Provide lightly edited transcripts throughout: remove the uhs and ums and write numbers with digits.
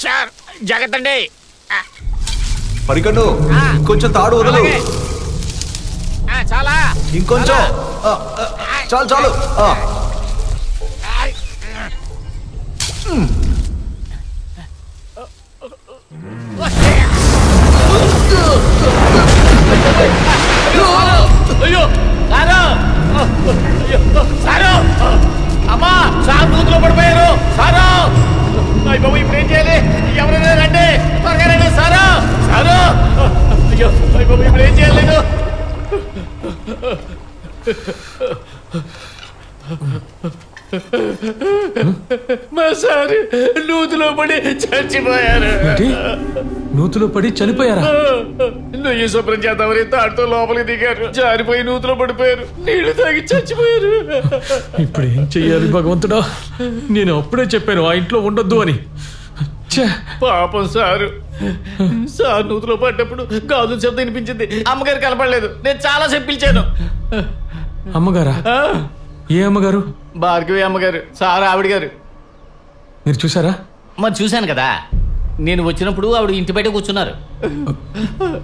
Sir జాగ్రత్త అండి. పరికన్ను కొంచెం తాడు వదలు. చాలా ఇంకొంచెం. చాలు చాలు. అయ్యో సారు, సారు, అమ్మా సార్ నూతులో పడిపోయారు సారు. అయ్య బాబు ఇప్పుడు ఏం చేయాలి? ఎవరైనా రండి, త్వరగా రండి సారు, సారు. అయ్యో అయ్య బాబు ఇప్పుడు ఏం చేయలేదు. మా సార్ నూతులో పడి చచ్చిపోయారు. నూతులో పడి చనిపోయారా? నువ్వు శుభ్రం చేద్దామని తాడుతో లోపలికి దిగారు, జారిపోయి నూతులో పడిపోయారు, నీళ్లు తాగి చచ్చిపోయారు. ఇప్పుడు ఏం చెయ్యాలి భగవంతుడా? నేను అప్పుడే చెప్పాను ఆ ఇంట్లో ఉండొద్దు అని. పాపం సారు. సార్ నూతులో పడ్డప్పుడు గాజుల శబ్దం వినిపించింది, అమ్మగారు కనపడలేదు. నేను చాలా సేపు పిలిచాను. అమ్మగారా? ఏ అమ్మగారు? భార్గవి అమ్మగారు, సార్ ఆవిడ గారు. మీరు చూసారా? మరి చూశాను కదా, నేను వచ్చినప్పుడు ఆవిడ ఇంటి బయట కూర్చున్నారు.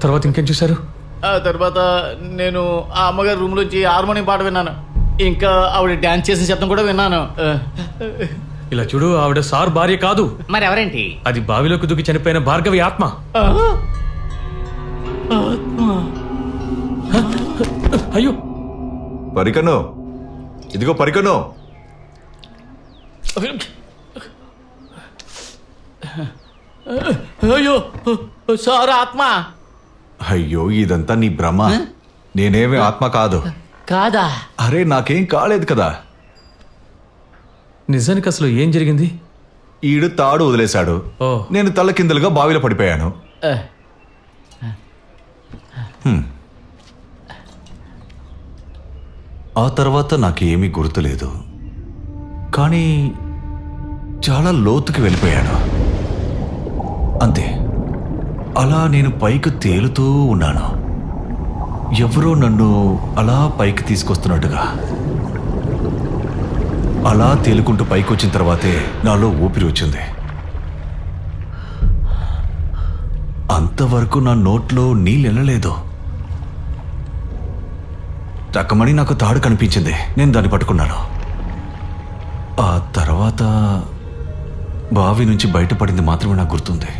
తర్వాత ఇంకేం చూశారు? ఆ తర్వాత నేను ఆ అమ్మగారి రూమ్ లోంచి హార్మోనియం పాట విన్నాను, ఇంకా ఆవిడ డాన్స్ చేసిన శబ్దం కూడా విన్నాను. ఇలా చూడు, ఆవిడ సార్ భార్య కాదు. మరి ఎవరేంటి? అది బావిలోకి దూకి చనిపోయిన భార్గవి ఆత్మ. అయ్యో పరికన్ను, ఇదిగో పరికన్ను. అయ్యో సార్ ఆత్మ. అయ్యో ఇదంతా నీ భ్రమ. నేనేమి ఆత్మ కాదు. కాదా? అరే నాకేం కాలేదు కదా. నిజానికి అసలు ఏం జరిగింది? ఈడు తాడు వదిలేశాడు, నేను తల కిందలుగా బావిలో పడిపోయాను. ఆ తర్వాత నాకేమీ గుర్తులేదు, కానీ చాలా లోతుకి వెళ్ళిపోయాను అంతే. అలా నేను పైకి తేలుతూ ఉన్నాను, ఎవరో నన్ను అలా పైకి తీసుకొస్తున్నట్టుగా. అలా తేలుకుంటూ పైకి వచ్చిన తర్వాతే నాలో ఊపిరి వచ్చింది. అంతవరకు నా నోట్లో నీళ్ళు వెళ్ళలేదు. రకమని నాకు తాడు కనిపించింది, నేను దాన్ని పట్టుకున్నాను. ఆ తర్వాత బావి నుంచి బయటపడింది మాత్రమే నాకు గుర్తుంది.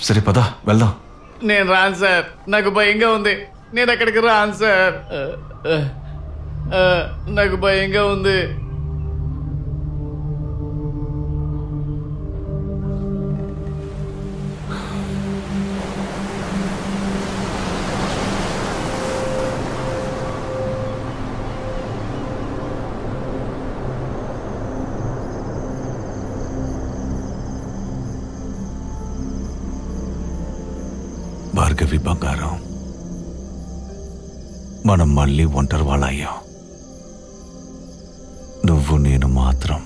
సరే పద వెళ్దాం. నేను రాను సార్, నాకు భయంగా ఉంది. నేను అక్కడికి రాను సార్, నాకు భయంగా ఉంది. భార్గవి బంగారం, మనం మళ్ళీ ఒంటరి వాళ్ళయ్యాం. నువ్వు నేను మాత్రం.